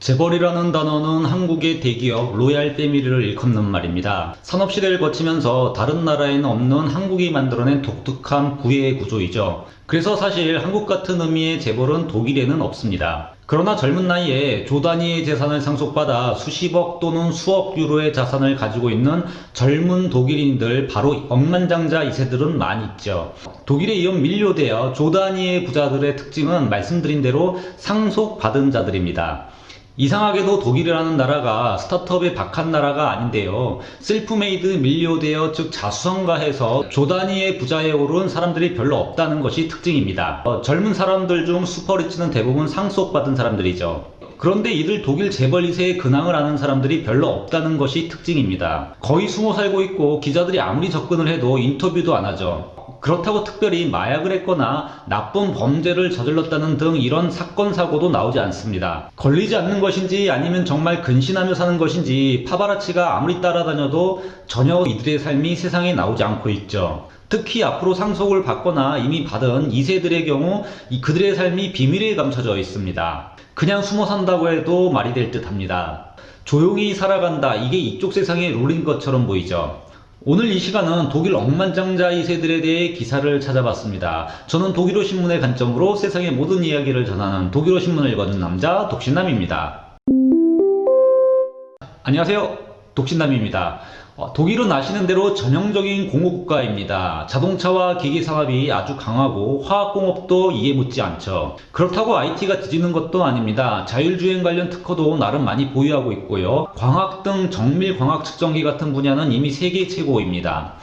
재벌이라는 단어는 한국의 대기업 로얄 패밀리를 일컫는 말입니다. 산업시대를 거치면서 다른 나라에는 없는 한국이 만들어낸 독특한 부의 구조이죠. 그래서 사실 한국 같은 의미의 재벌은 독일에는 없습니다. 그러나 젊은 나이에 조 단위의 재산을 상속받아 수십억 또는 수억 유로의 자산을 가지고 있는 젊은 독일인들, 바로 억만장자 2세들은 많이 있죠. 독일에 이은 밀려되어 조 단위의 부자들의 특징은 말씀드린 대로 상속받은 자들입니다. 이상하게도 독일이라는 나라가 스타트업의 박한 나라가 아닌데요. 셀프메이드 밀리오데어, 즉 자수성가해서 조 단위의 부자에 오른 사람들이 별로 없다는 것이 특징입니다. 젊은 사람들 중 슈퍼리치는 대부분 상속받은 사람들이죠. 그런데 이들 독일 재벌 2세의 근황을 아는 사람들이 별로 없다는 것이 특징입니다. 거의 숨어 살고 있고 기자들이 아무리 접근을 해도 인터뷰도 안 하죠. 그렇다고 특별히 마약을 했거나 나쁜 범죄를 저질렀다는 등 이런 사건 사고도 나오지 않습니다. 걸리지 않는 것인지 아니면 정말 근신하며 사는 것인지 파바라치가 아무리 따라다녀도 전혀 이들의 삶이 세상에 나오지 않고 있죠. 특히 앞으로 상속을 받거나 이미 받은 2세들의 경우 그들의 삶이 비밀에 감춰져 있습니다. 그냥 숨어 산다고 해도 말이 될 듯 합니다. 조용히 살아간다, 이게 이쪽 세상의 룰인 것처럼 보이죠. 오늘 이 시간은 독일 억만장자 2세들에 대해 기사를 찾아봤습니다. 저는 독일어 신문의 관점으로 세상의 모든 이야기를 전하는 독일어 신문을 읽어준 남자 독신남입니다. 안녕하세요, 독신남입니다. 독일은 아시는 대로 전형적인 공업국가입니다. 자동차와 기기 산업이 아주 강하고 화학공업도 이에 묻지 않죠. 그렇다고 IT가 뒤지는 것도 아닙니다. 자율주행 관련 특허도 나름 많이 보유하고 있고요. 광학 등 정밀 광학 측정기 같은 분야는 이미 세계 최고입니다.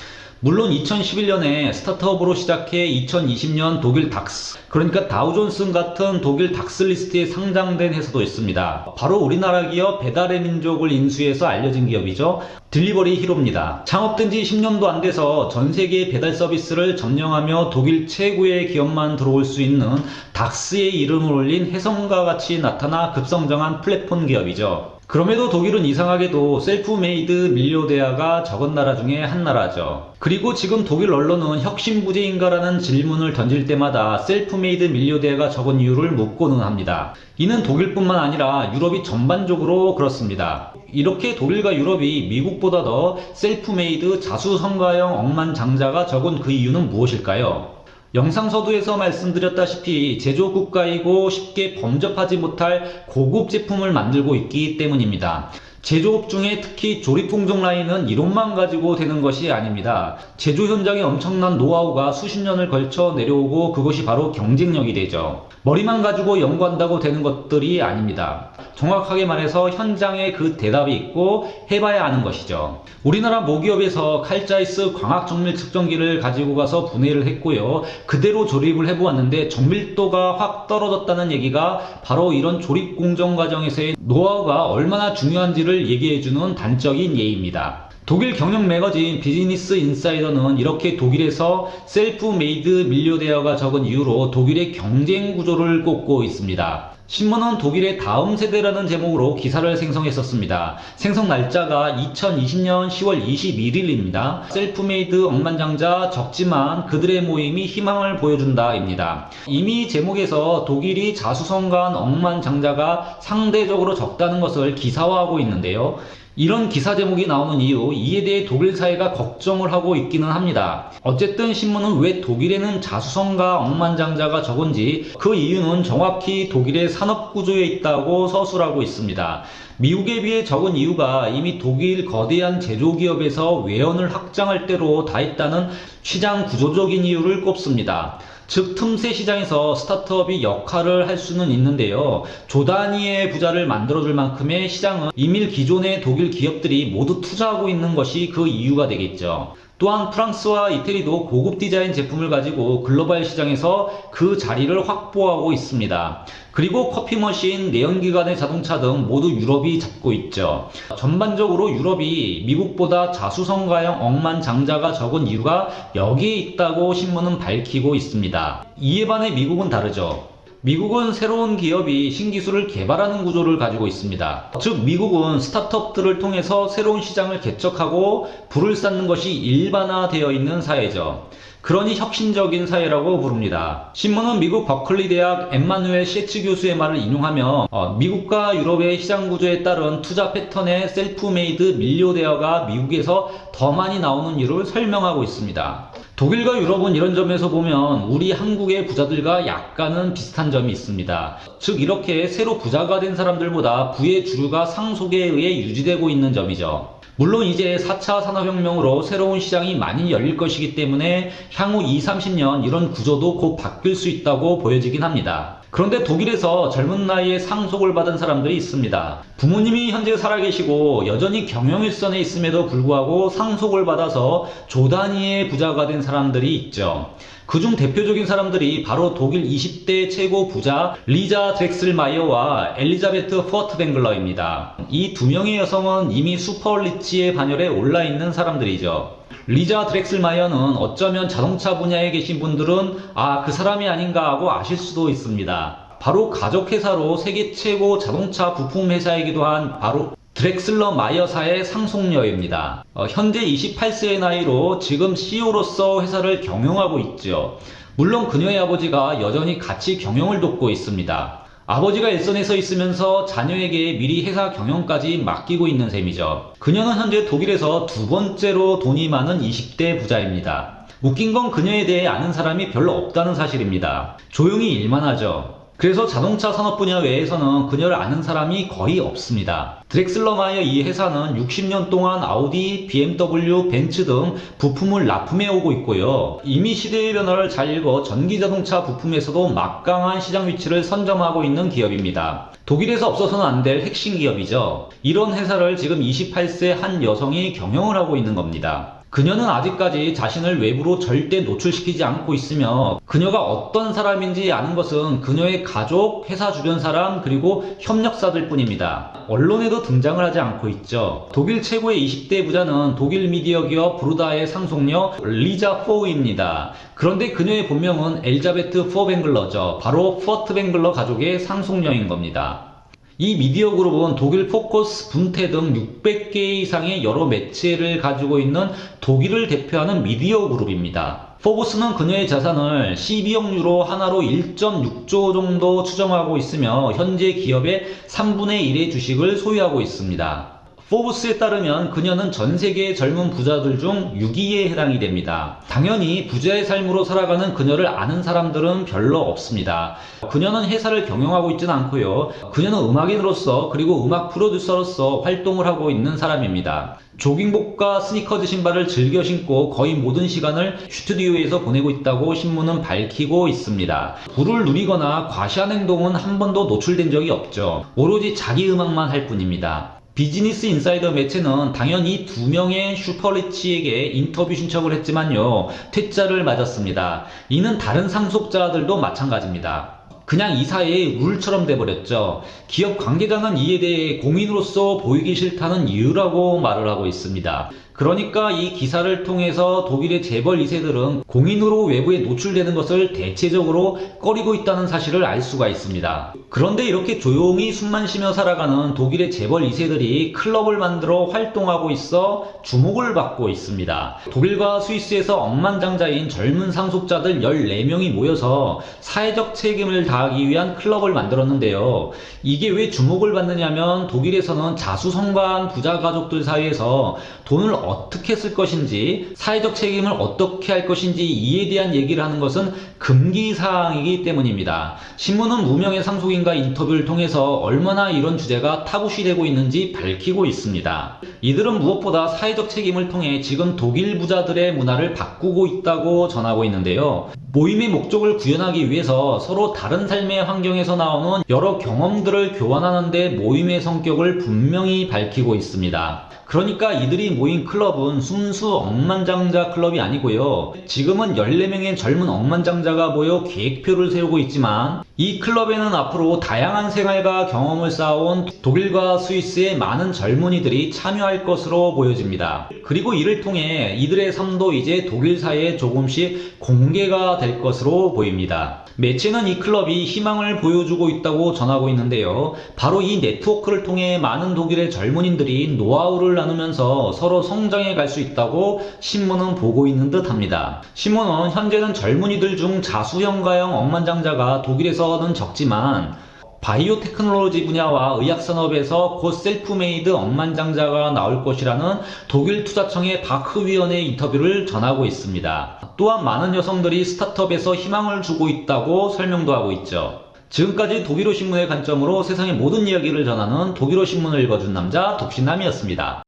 물론 2011년에 스타트업으로 시작해 2020년 독일 닥스, 그러니까 다우존슨 같은 독일 닥스 리스트에 상장된 회사도 있습니다. 바로 우리나라 기업 배달의 민족을 인수해서 알려진 기업이죠. 딜리버리 히로입니다. 창업된 지 10년도 안 돼서 전 세계의 배달 서비스를 점령하며 독일 최고의 기업만 들어올 수 있는 닥스의 이름을 올린 혜성과 같이 나타나 급성장한 플랫폼 기업이죠. 그럼에도 독일은 이상하게도 셀프메이드 밀리오데아가 적은 나라 중에 한 나라죠. 그리고 지금 독일 언론은 혁신부재인가라는 질문을 던질 때마다 셀프메이드 밀리오데아가 적은 이유를 묻고는 합니다. 이는 독일뿐만 아니라 유럽이 전반적으로 그렇습니다. 이렇게 독일과 유럽이 미국보다 더 셀프메이드 자수성가형 억만장자가 적은 그 이유는 무엇일까요? 영상 서두에서 말씀드렸다시피 제조국가이고 쉽게 범접하지 못할 고급 제품을 만들고 있기 때문입니다. 제조업 중에 특히 조립공정 라인은 이론만 가지고 되는 것이 아닙니다. 제조 현장에 엄청난 노하우가 수십 년을 걸쳐 내려오고 그것이 바로 경쟁력이 되죠. 머리만 가지고 연구한다고 되는 것들이 아닙니다. 정확하게 말해서 현장에 그 대답이 있고 해봐야 아는 것이죠. 우리나라 모기업에서 칼자이스 광학 정밀 측정기를 가지고 가서 분해를 했고요. 그대로 조립을 해보았는데 정밀도가 확 떨어졌다는 얘기가 바로 이런 조립 공정 과정에서의 노하우가 얼마나 중요한지를 얘기해주는 단적인 예입니다. 독일 경영 매거진 비즈니스 인사이더는 이렇게 독일에서 셀프메이드 밀리오데어가 적은 이유로 독일의 경쟁 구조를 꼽고 있습니다. 신문은 독일의 다음 세대라는 제목으로 기사를 생성했었습니다. 생성 날짜가 2020년 10월 21일입니다. 셀프메이드 억만장자 적지만 그들의 모임이 희망을 보여준다입니다. 이미 제목에서 독일이 자수성가한 억만장자가 상대적으로 적다는 것을 기사화하고 있는데요. 이런 기사 제목이 나오는 이유, 이에 대해 독일 사회가 걱정을 하고 있기는 합니다. 어쨌든 신문은 왜 독일에는 자수성가 억만장자가 적은지 그 이유는 정확히 독일의 산업구조에 있다고 서술하고 있습니다. 미국에 비해 적은 이유가 이미 독일 거대한 제조기업에서 외연을 확장할 대로 다 있다는 시장 구조적인 이유를 꼽습니다. 즉 틈새 시장에서 스타트업이 역할을 할 수는 있는데요. 조 단위의 부자를 만들어줄 만큼의 시장은 이미 기존의 독일 기업들이 모두 투자하고 있는 것이 그 이유가 되겠죠. 또한 프랑스와 이태리도 고급 디자인 제품을 가지고 글로벌 시장에서 그 자리를 확보하고 있습니다. 그리고 커피 머신, 내연기관의 자동차 등 모두 유럽이 잡고 있죠. 전반적으로 유럽이 미국보다 자수성가형 억만장자가 적은 이유가 여기에 있다고 신문은 밝히고 있습니다. 이에 반해 미국은 다르죠. 미국은 새로운 기업이 신기술을 개발하는 구조를 가지고 있습니다. 즉 미국은 스타트업들을 통해서 새로운 시장을 개척하고 불을 쌓는 것이 일반화되어 있는 사회죠. 그러니 혁신적인 사회라고 부릅니다. 신문은 미국 버클리 대학 엠마누엘 셰츠 교수의 말을 인용하며 미국과 유럽의 시장 구조에 따른 투자 패턴의 셀프메이드 밀리오데어가 미국에서 더 많이 나오는 이유를 설명하고 있습니다. 독일과 유럽은 이런 점에서 보면 우리 한국의 부자들과 약간은 비슷한 점이 있습니다. 즉 이렇게 새로 부자가 된 사람들보다 부의 주류가 상속에 의해 유지되고 있는 점이죠. 물론 이제 4차 산업혁명으로 새로운 시장이 많이 열릴 것이기 때문에 향후 20-30년 이런 구조도 곧 바뀔 수 있다고 보여지긴 합니다. 그런데 독일에서 젊은 나이에 상속을 받은 사람들이 있습니다. 부모님이 현재 살아계시고 여전히 경영일선에 있음에도 불구하고 상속을 받아서 조 단위의 부자가 된 사람들이 있죠. 그중 대표적인 사람들이 바로 독일 20대 최고 부자 리자 드렉슬마이어와 엘리자베트 포트뱅글러입니다. 이 두 명의 여성은 이미 슈퍼리치의 반열에 올라 있는 사람들이죠. 리자 드렉슬마이어는 어쩌면 자동차 분야에 계신 분들은 그 사람이 아닌가 하고 아실 수도 있습니다. 바로 가족회사로 세계 최고 자동차 부품 회사이기도 한 바로 드렉슬러 마이어사의 상속녀입니다. 현재 28세의 나이로 지금 CEO로서 회사를 경영하고 있죠. 물론 그녀의 아버지가 여전히 같이 경영을 돕고 있습니다. 아버지가 일선에 서 있으면서 자녀에게 미리 회사 경영까지 맡기고 있는 셈이죠. 그녀는 현재 독일에서 두 번째로 돈이 많은 20대 부자입니다. 웃긴 건 그녀에 대해 아는 사람이 별로 없다는 사실입니다. 조용히 일만 하죠. 그래서 자동차 산업 분야 외에서는 그녀를 아는 사람이 거의 없습니다. 드렉슬러마이어 이 회사는 60년 동안 아우디, BMW, 벤츠 등 부품을 납품해 오고 있고요. 이미 시대의 변화를 잘 읽어 전기자동차 부품에서도 막강한 시장 위치를 선점하고 있는 기업입니다. 독일에서 없어서는 안 될 핵심 기업이죠. 이런 회사를 지금 28세 한 여성이 경영을 하고 있는 겁니다. 그녀는 아직까지 자신을 외부로 절대 노출시키지 않고 있으며 그녀가 어떤 사람인지 아는 것은 그녀의 가족, 회사 주변 사람, 그리고 협력사들 뿐입니다. 언론에도 등장을 하지 않고 있죠. 독일 최고의 20대 부자는 독일 미디어 기업 브루다의 상속녀 리자 포우입니다. 그런데 그녀의 본명은 엘자베트 포뱅글러죠. 바로 포트뱅글러 가족의 상속녀인 겁니다. 이 미디어 그룹은 독일 포커스, 분태 등 600개 이상의 여러 매체를 가지고 있는 독일을 대표하는 미디어 그룹입니다. 포브스는 그녀의 자산을 12억 유로 하나로 1.6조 정도 추정하고 있으며 현재 기업의 3분의 1의 주식을 소유하고 있습니다. 포브스에 따르면 그녀는 전 세계의 젊은 부자들 중 6위에 해당이 됩니다. 당연히 부자의 삶으로 살아가는 그녀를 아는 사람들은 별로 없습니다. 그녀는 회사를 경영하고 있지는 않고요. 그녀는 음악인으로서 그리고 음악 프로듀서로서 활동을 하고 있는 사람입니다. 조깅복과 스니커즈 신발을 즐겨 신고 거의 모든 시간을 스튜디오에서 보내고 있다고 신문은 밝히고 있습니다. 부를 누리거나 과시한 행동은 한 번도 노출된 적이 없죠. 오로지 자기 음악만 할 뿐입니다. 비즈니스 인사이더 매체는 당연히 두 명의 슈퍼리치에게 인터뷰 신청을 했지만요, 퇴짜를 맞았습니다. 이는 다른 상속자들도 마찬가지입니다. 그냥 이 사회의 룰처럼 돼버렸죠. 기업 관계자는 이에 대해 공인으로서 보이기 싫다는 이유라고 말을 하고 있습니다. 그러니까 이 기사를 통해서 독일의 재벌 2세들은 공인으로 외부에 노출되는 것을 대체적으로 꺼리고 있다는 사실을 알 수가 있습니다. 그런데 이렇게 조용히 숨만 쉬며 살아가는 독일의 재벌 2세들이 클럽을 만들어 활동하고 있어 주목을 받고 있습니다. 독일과 스위스에서 억만장자인 젊은 상속자들 14명이 모여서 사회적 책임을 다하기 위한 클럽을 만들었는데요. 이게 왜 주목을 받느냐면 독일에서는 자수성가한 부자 가족들 사이에서 돈을 어떻게 쓸 것인지, 사회적 책임을 어떻게 할 것인지 이에 대한 얘기를 하는 것은 금기사항이기 때문입니다. 신문은 무명의 상속인과 인터뷰를 통해서 얼마나 이런 주제가 타부시되고 있는지 밝히고 있습니다. 이들은 무엇보다 사회적 책임을 통해 지금 독일 부자들의 문화를 바꾸고 있다고 전하고 있는데요. 모임의 목적을 구현하기 위해서 서로 다른 삶의 환경에서 나오는 여러 경험들을 교환하는 데 모임의 성격을 분명히 밝히고 있습니다. 그러니까 이들이 모인 클럽은 순수 억만장자 클럽이 아니고요. 지금은 14명의 젊은 억만장자가 모여 계획표를 세우고 있지만 이 클럽에는 앞으로 다양한 생활과 경험을 쌓아온 독일과 스위스의 많은 젊은이들이 참여할 것으로 보여집니다. 그리고 이를 통해 이들의 삶도 이제 독일 사회에 조금씩 공개가 될 것으로 보입니다. 매체는 이 클럽이 희망을 보여주고 있다고 전하고 있는데요. 바로 이 네트워크를 통해 많은 독일의 젊은이들이 노하우를 나누면서 서로 성장해 갈 수 있다고 신문은 보고 있는 듯 합니다. 신문은 현재는 젊은이들 중 자수형가형 억만장자가 독일에서는 적지만 바이오 테크놀로지 분야와 의학산업에서 곧 셀프메이드 억만장자가 나올 것이라는 독일 투자청의 바크 위원의 인터뷰를 전하고 있습니다. 또한 많은 여성들이 스타트업에서 희망을 주고 있다고 설명도 하고 있죠. 지금까지 독일어 신문의 관점으로 세상의 모든 이야기를 전하는 독일어 신문을 읽어준 남자 독신남이었습니다.